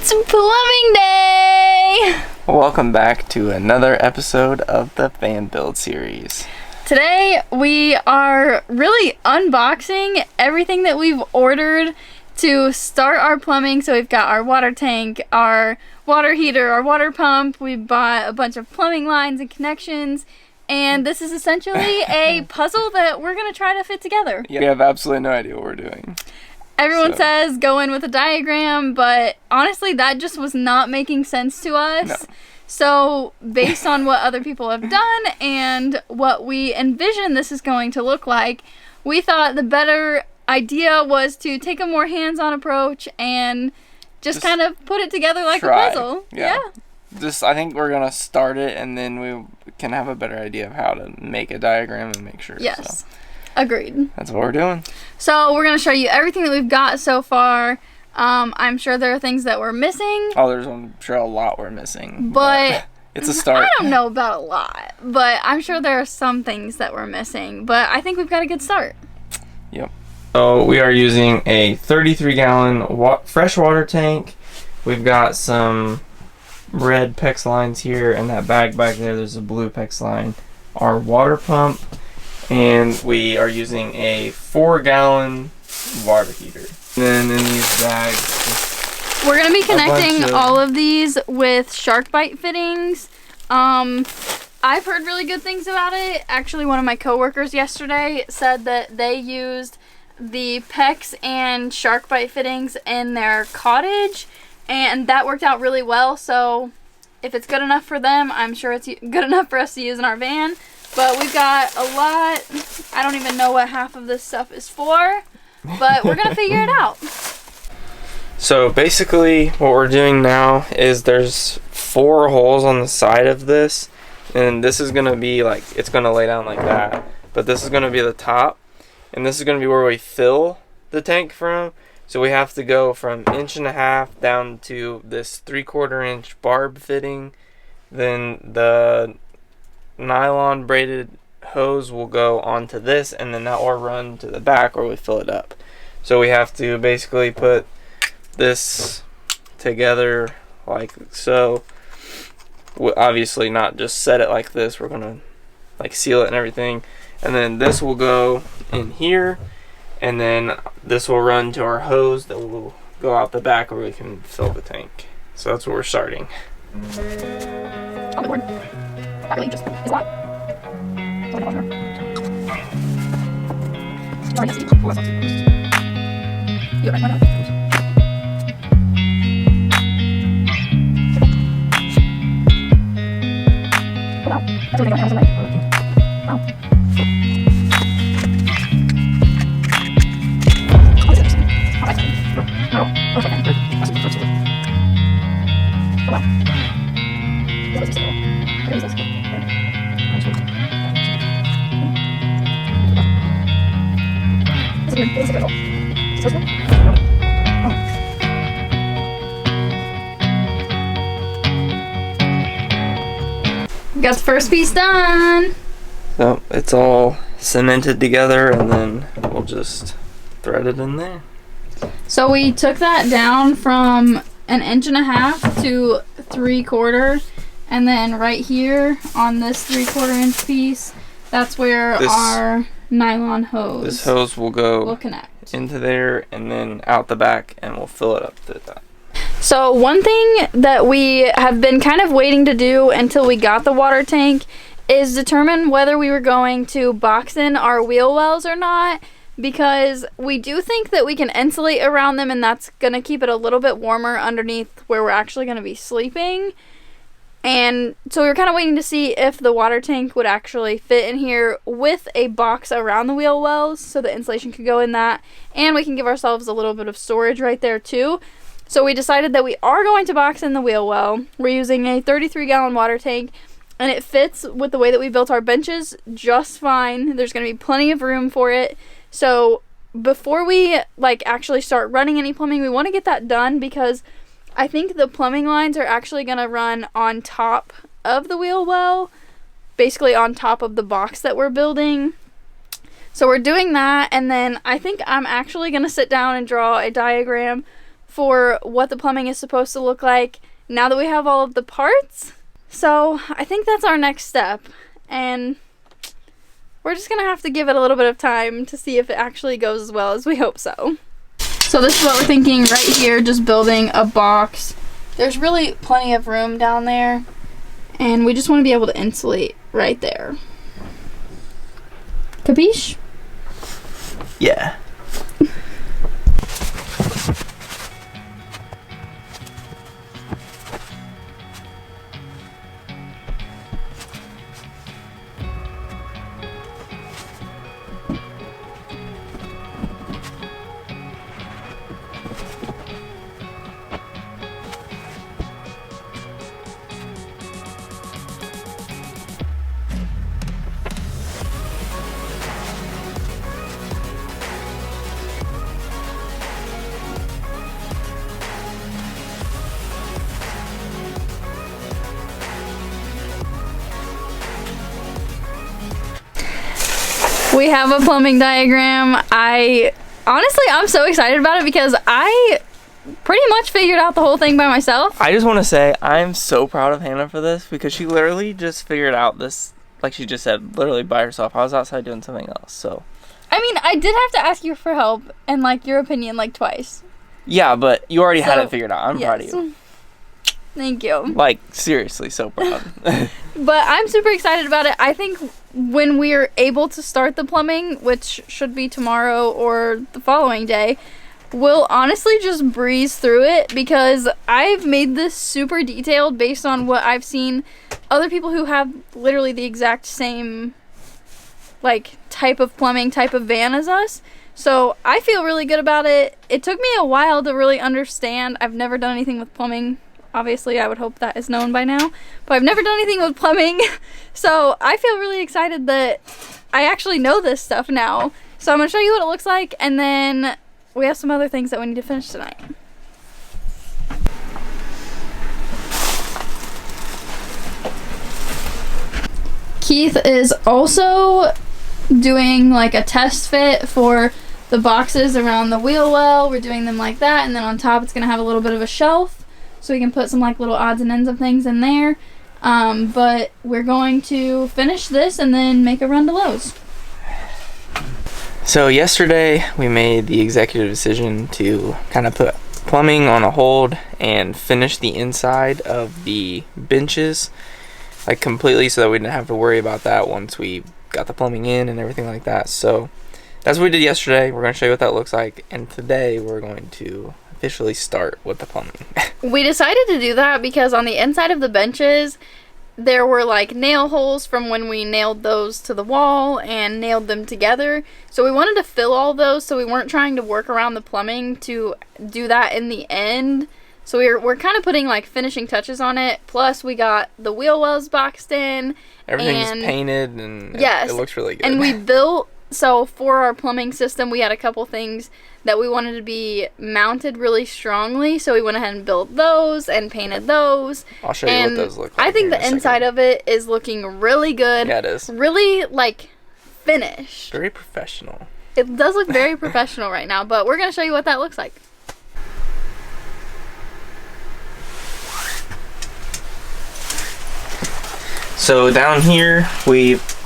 It's plumbing day! Welcome back to another episode of the fan build series. Today we are really unboxing everything that we've ordered to start our plumbing. So we've got our water tank, our water heater, our water pump. We bought a bunch of plumbing lines and connections. And this is essentially a puzzle that we're going to try to fit together. Yeah, we have absolutely no idea what we're doing. Everyone says go in with a diagram, but honestly that just was not making sense to us. No. So based on what other people have done and what we envision this is going to look like, we thought the better idea was to take a more hands-on approach and just kind of put it together like a puzzle. Yeah. I think we're going to start it and then we can have a better idea of how to make a diagram and make sure. Yes. So. Agreed. That's what we're doing. So we're going to show you everything that we've got so far. I'm sure there are things that we're missing. Oh, I'm sure a lot we're missing. But it's a start. I don't know about a lot, but I'm sure there are some things that we're missing. But I think we've got a good start. Yep. So we are using a 33-gallon freshwater tank. We've got some red PEX lines here, and that bag back there's a blue PEX line. Our water pump. And we are using a 4-gallon water heater. And then in these bags, we're going to be connecting all of these with Sharkbite fittings. I've heard really good things about it. Actually, one of my coworkers yesterday said that they used the PEX and Sharkbite fittings in their cottage, and that worked out really well. So if it's good enough for them, I'm sure it's good enough for us to use in our van. But we've got a lot. I don't even know what half of this stuff is for, but we're going to figure it out. So basically what we're doing now is there's 4 holes on the side of this, and this is going to be like, it's going to lay down like that, but this is going to be the top, and this is going to be where we fill the tank from. So we have to go from 1.5 inches down to this 3/4 inch barb fitting. Then the nylon braided hose will go onto this, and then that will run to the back where we fill it up. So we have to basically put this together like so. We obviously not just set it like this, we're gonna like seal it and everything, and then this will go in here, and then this will run to our hose that will go out the back where we can fill the tank. So that's where we're starting. Really just is a lot. Got the first piece done. So it's all cemented together, and then we'll just thread it in there. So we took that down from 1.5 inches to 3/4, and then right here on this 3/4 inch piece, that's where our nylon hose. This hose will go connect into there and then out the back, and we'll fill it up to that. So one thing that we have been kind of waiting to do until we got the water tank is determine whether we were going to box in our wheel wells or not, because we do think that we can insulate around them, and that's going to keep it a little bit warmer underneath where we're actually going to be sleeping. And so we were kind of waiting to see if the water tank would actually fit in here with a box around the wheel wells, so the insulation could go in that, and we can give ourselves a little bit of storage right there too. So we decided that we are going to box in the wheel well. We're using a 33-gallon water tank, and it fits with the way that we built our benches just fine. There's going to be plenty of room for it. So before we actually start running any plumbing, we want to get that done, because I think the plumbing lines are actually going to run on top of the wheel well, basically on top of the box that we're building. So we're doing that, and then I think I'm actually going to sit down and draw a diagram for what the plumbing is supposed to look like now that we have all of the parts. So I think that's our next step, and we're just gonna have to give it a little bit of time to see if it actually goes as well as we hope so. So this is what we're thinking right here, just building a box. There's really plenty of room down there, and we just want to be able to insulate right there. Capiche? Yeah. We have a plumbing diagram. I'm so excited about it because I pretty much figured out the whole thing by myself. I just want to say I'm so proud of Hannah for this because she literally just figured out this, like she just said, literally by herself. I was outside doing something else, so. I mean, I did have to ask you for help and like your opinion like twice. Yeah, but you already had it figured out. I'm proud of you. Thank you. Like, seriously, so proud. But I'm super excited about it. I think when we're able to start the plumbing, which should be tomorrow or the following day, we'll honestly just breeze through it because I've made this super detailed based on what I've seen other people who have literally the exact same like type of plumbing, type of van as us. So I feel really good about it. It took me a while to really understand. I've never done anything with plumbing. Obviously, I would hope that is known by now. But I've never done anything with plumbing. So I feel really excited that I actually know this stuff now. So I'm going to show you what it looks like. And then we have some other things that we need to finish tonight. Keith is also doing like a test fit for the boxes around the wheel well. We're doing them like that. And then on top, it's going to have a little bit of a shelf. So we can put some like little odds and ends of things in there. But we're going to finish this and then make a run to Lowe's. So yesterday we made the executive decision to kind of put plumbing on a hold and finish the inside of the benches like completely so that we didn't have to worry about that once we got the plumbing in and everything like that. So that's what we did yesterday. We're going to show you what that looks like, and today we're going to officially start with the plumbing. We decided to do that because on the inside of the benches there were like nail holes from when we nailed those to the wall and nailed them together. So we wanted to fill all those so we weren't trying to work around the plumbing to do that in the end. So we're kind of putting like finishing touches on it. Plus we got the wheel wells boxed in. Everything's painted and yes, it looks really good. And we built, so for our plumbing system we had a couple things that we wanted to be mounted really strongly, so we went ahead and built those and painted those. I'll show you what those look like. I think the inside of it is looking really good. Yeah, it is. Really, like, finished. Very professional. It does look very professional right now, but we're going to show you what that looks like. So down here,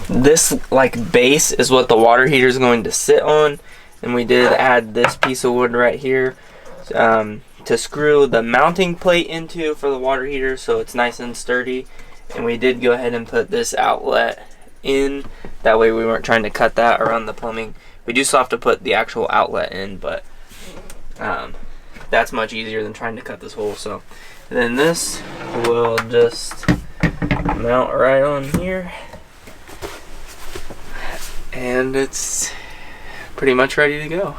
this like base is what the water heater is going to sit on. And we did add this piece of wood right here to screw the mounting plate into for the water heater so it's nice and sturdy. And we did go ahead and put this outlet in. That way we weren't trying to cut that around the plumbing. We do still have to put the actual outlet in, but that's much easier than trying to cut this hole. So then this will just mount right on here. And it's pretty much ready to go.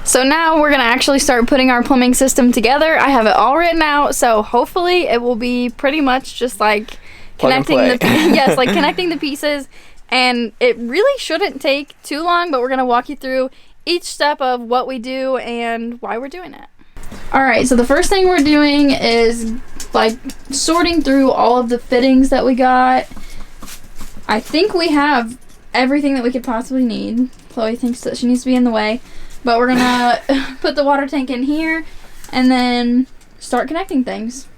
So now we're gonna actually start putting our plumbing system together. I have it all written out, so hopefully it will be pretty much just like connecting connecting the pieces, and it really shouldn't take too long, but we're gonna walk you through each step of what we do and why we're doing it. Alright, so the first thing we're doing is like sorting through all of the fittings that we got. I think we have everything that we could possibly need. Chloe thinks that she needs to be in the way, but we're gonna put the water tank in here. and then start connecting things.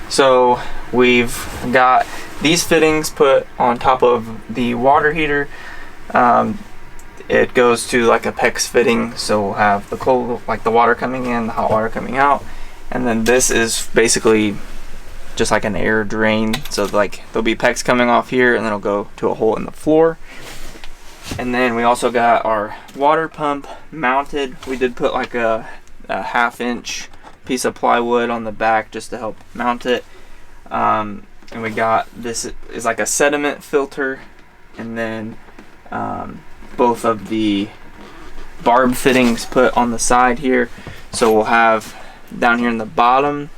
So we've got these fittings put on top of the water heater. It goes to like a PEX fitting, so we'll have the cold, like the water coming in, the hot water coming out, and then this is basically just like an air drain. So like there'll be PEX coming off here, and then it'll go to a hole in the floor. And then we also got our water pump mounted. We did put like a 1/2-inch piece of plywood on the back just to help mount it. And we got, this is like a sediment filter, and then both of the barb fittings put on the side here. So we'll have down here in the bottom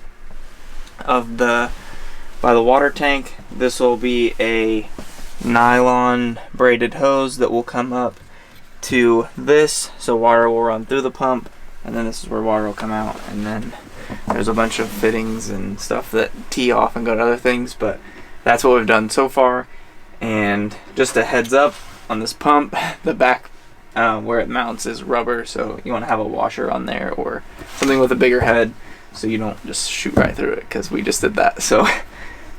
of by the water tank, this will be a nylon braided hose that will come up to this, so water will run through the pump, and then this is where water will come out. And then there's a bunch of fittings and stuff that tee off and go to other things, but that's what we've done so far. And just a heads up on this pump, the back where it mounts is rubber, so you want to have a washer on there or something with a bigger head so you don't just shoot right through it, because we just did that. So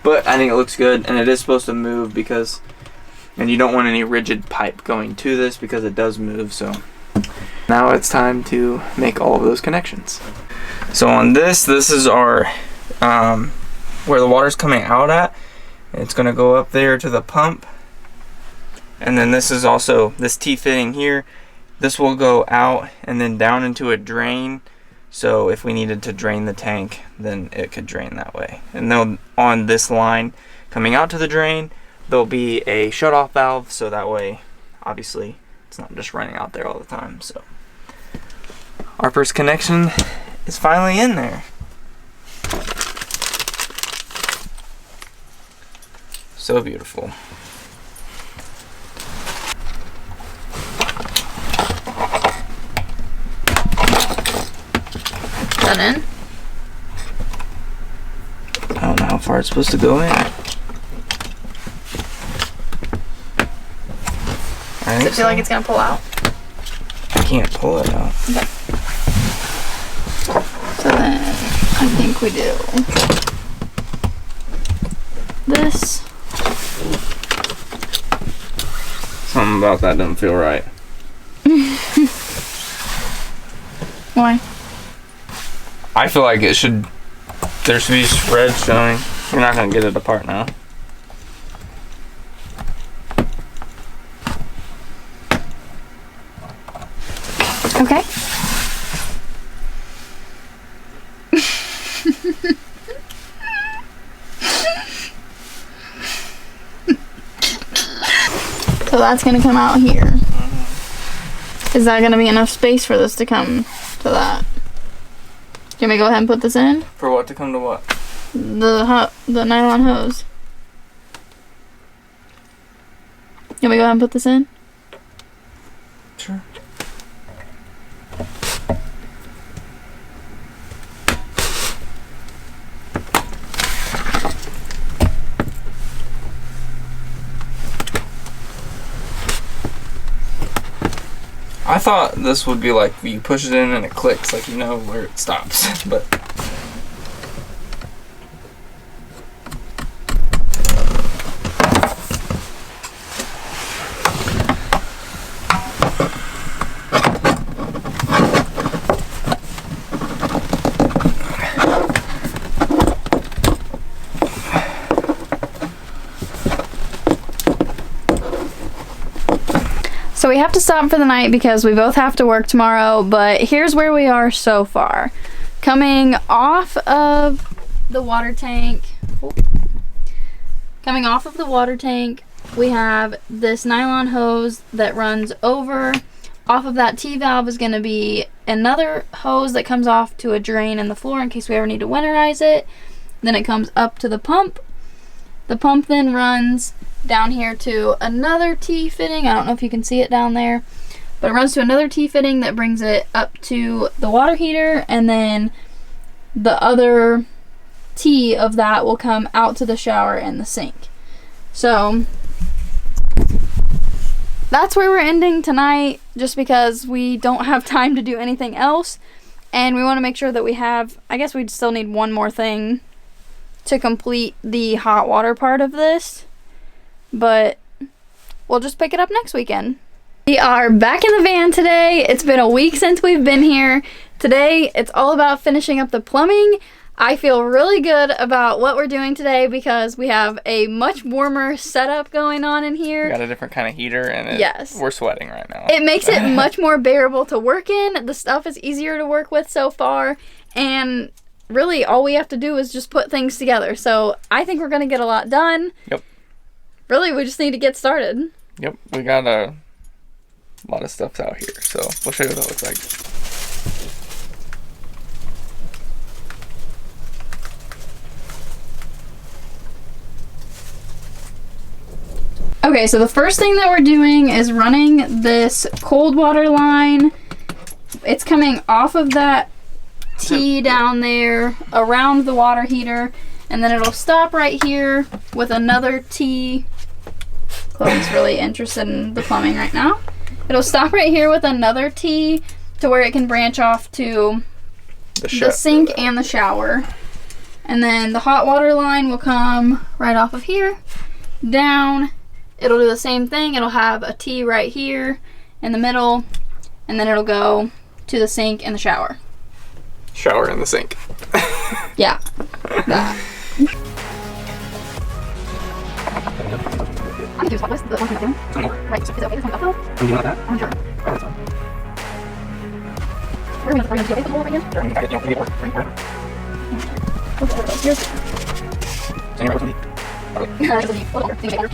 but I think it looks good, and it is supposed to move because, and you don't want any rigid pipe going to this because it does move. So now it's time to make all of those connections. So on this is our where the water's coming out at. It's going to go up there to the pump, and then this is also this T-fitting here. This will go out and then down into a drain, so if we needed to drain the tank, then it could drain that way. And then on this line coming out to the drain, there'll be a shut-off valve, so that way obviously it's not just running out there all the time. So our first connection is finally in there. So beautiful. That in? I don't know how far it's supposed to go in. Does it feel like it's gonna pull out? I can't pull it out. Okay. So then I think we do this. Something about that doesn't feel right. Why? I feel like there should be red showing. We're not gonna get it apart now. Okay. So that's gonna come out here. Is that gonna be enough space for this to come to that? Can we go ahead and put this in? For what to come to what? The nylon hose. Can we go ahead and put this in? Sure. I thought this would be like you push it in and it clicks, like you know where it stops, but So we have to stop for the night because we both have to work tomorrow, but here's where we are so far. Coming off of the water tank, we have this nylon hose that runs over. Off of that T-valve is going to be another hose that comes off to a drain in the floor in case we ever need to winterize it. Then it comes up to the pump. The pump then runs down here to another T-fitting. I don't know if you can see it down there, but it runs to another T-fitting that brings it up to the water heater, and then the other T of that will come out to the shower and the sink. So that's where we're ending tonight, just because we don't have time to do anything else. And we want to make sure that we have, I guess we'd still need one more thing to complete the hot water part of this. But we'll just pick it up next weekend. We are back in the van today. It's been a week since we've been here. Today, it's all about finishing up the plumbing. I feel really good about what we're doing today because we have a much warmer setup going on in here. We got a different kind of heater and yes. We're sweating right now. It makes it much more bearable to work in. The stuff is easier to work with so far. And really all we have to do is just put things together. So I think we're going to get a lot done. Yep. Really, we just need to get started. Yep. We got a lot of stuff out here. So we'll show you what that looks like. Okay, so the first thing that we're doing is running this cold water line. It's coming off of that T down there around the water heater, and then it'll stop right here with another T. Chloe's really interested in the plumbing right now. It'll stop right here with another T to where it can branch off to the sink and the shower. And then the hot water line will come right off of here, down. It'll do the same thing. It'll have a T right here in the middle, and then it'll go to the sink and the shower. Shower in the sink. Yeah. That. I can do this. The one thing I'm doing. Right. Is it okay? This one uphill? Can you do that? I'm sure. Oh, that's fine. We're going to do the hole right here. Sure, you can get work. Here's. So you're right with me. Okay.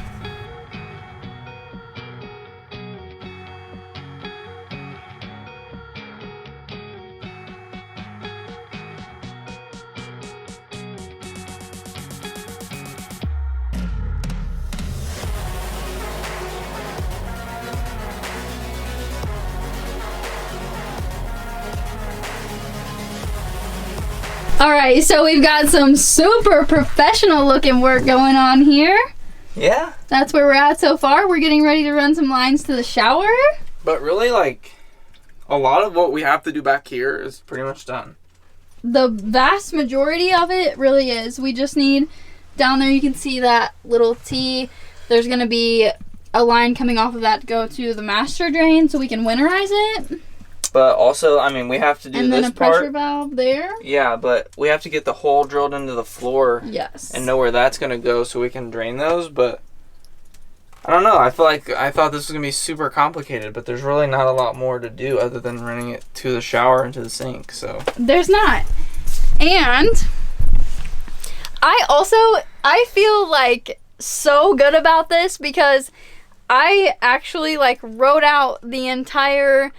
Alright, so we've got some super professional looking work going on here. Yeah. That's where we're at so far. We're getting ready to run some lines to the shower. But really, like, a lot of what we have to do back here is pretty much done. The vast majority of it really is. We just need, down there you can see that little T. There's going to be a line coming off of that to go to the master drain so we can winterize it. But also, I mean, we have to do and this part. And then a pressure valve there. Yeah, but we have to get the hole drilled into the floor. Yes. And know where that's going to go so we can drain those. But I don't know. I feel like I thought this was going to be super complicated, but there's really not a lot more to do other than running it to the shower and to the sink. So there's not. And I feel like so good about this because I actually like wrote out the entire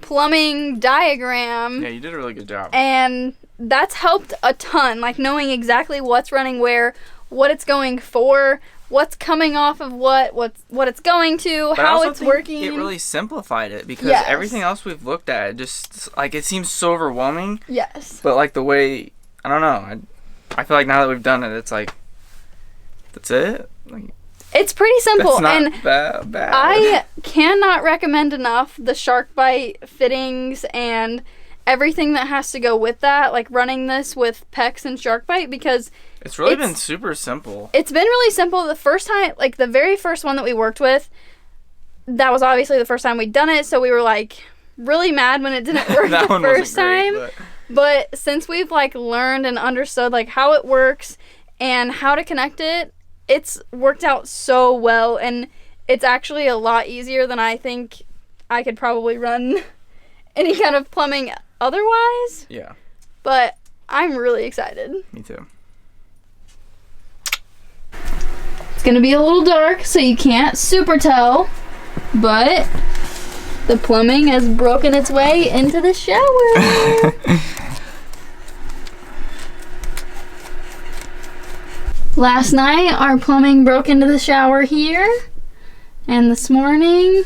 plumbing diagram. Yeah, you did a really good job. And that's helped a ton, like knowing exactly what's running where, what it's going for, what's coming off of what it's going to, but how it's working. It really simplified it because yes. everything else we've looked at, just like it seems so overwhelming. Yes. But like the way, I don't know, I feel like now that we've done it, it's like, that's it? Like, it's pretty simple. That's not bad. I cannot recommend enough the Sharkbite fittings and everything that has to go with that, like running this with PEX and Sharkbite, because it's really been super simple. It's been really simple. The first time, like the very first one that we worked with, that was obviously the first time we'd done it, so we were like really mad when it didn't work the first time. But since we've like learned and understood like how it works and how to connect it, it's worked out so well, and it's actually a lot easier than I think I could probably run any kind of plumbing otherwise. Yeah. But I'm really excited. Me too. It's gonna be a little dark, so you can't super tell, but the plumbing has broken its way into the shower. Last night, our plumbing broke into the shower here, and this morning,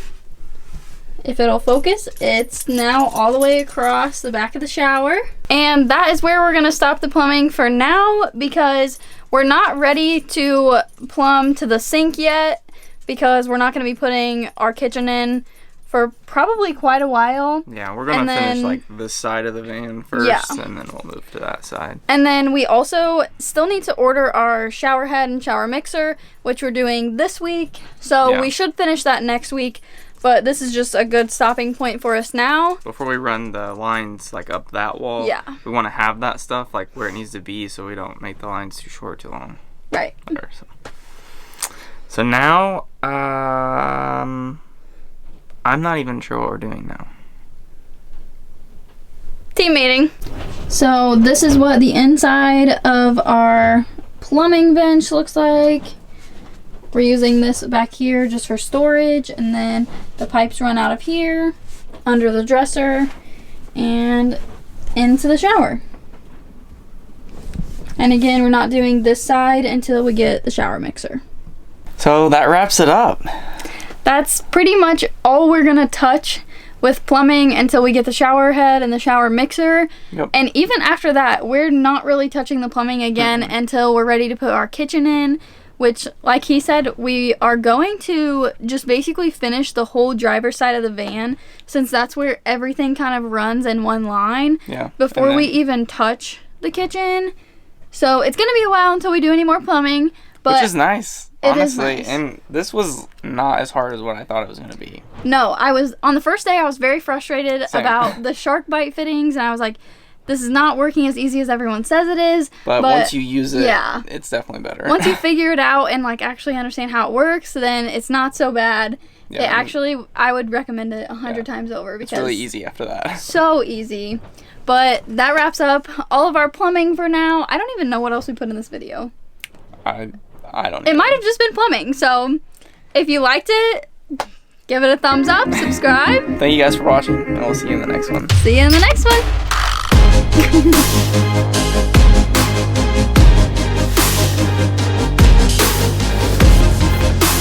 if it'll focus, it's now all the way across the back of the shower. And that is where we're gonna stop the plumbing for now, because we're not ready to plumb to the sink yet, because we're not gonna be putting our kitchen in for probably quite a while. Yeah, we're gonna finish like this side of the van first, and then we'll move to that side. And then we also still need to order our shower head and shower mixer, which we're doing this week. So we should finish that next week. But this is just a good stopping point for us now. Before we run the lines like up that wall, we want to have that stuff like where it needs to be, so we don't make the lines too short, too long. Right. There, so now, I'm not even sure what we're doing now. Team meeting. So this is what the inside of our plumbing bench looks like. We're using this back here just for storage, and then the pipes run out of here, under the dresser, and into the shower. And again, we're not doing this side until we get the shower mixer. So that wraps it up. That's pretty much all we're gonna touch with plumbing until we get the shower head and the shower mixer. Yep. And even after that, we're not really touching the plumbing again until we're ready to put our kitchen in, which, like he said, we are going to just basically finish the whole driver's side of the van, since that's where everything kind of runs in one line before we even touch the kitchen. So it's gonna be a while until we do any more plumbing, but which is nice, honestly. It is nice. And this was not as hard as what I thought it was gonna be. No, on the first day I was very frustrated about the Sharkbite fittings, and I was like, this is not working as easy as everyone says it is. But once you use it, it's definitely better. Once you figure it out and like actually understand how it works, then it's not so bad. Yeah, it actually, I would recommend it 100 times over, because it's really easy after that. So easy. But that wraps up all of our plumbing for now. I don't even know what else we put in this video. I don't know. It might have just been plumbing. So if you liked it, give it a thumbs up, subscribe. Thank you guys for watching, and we'll see you in the next one. See you in the next one.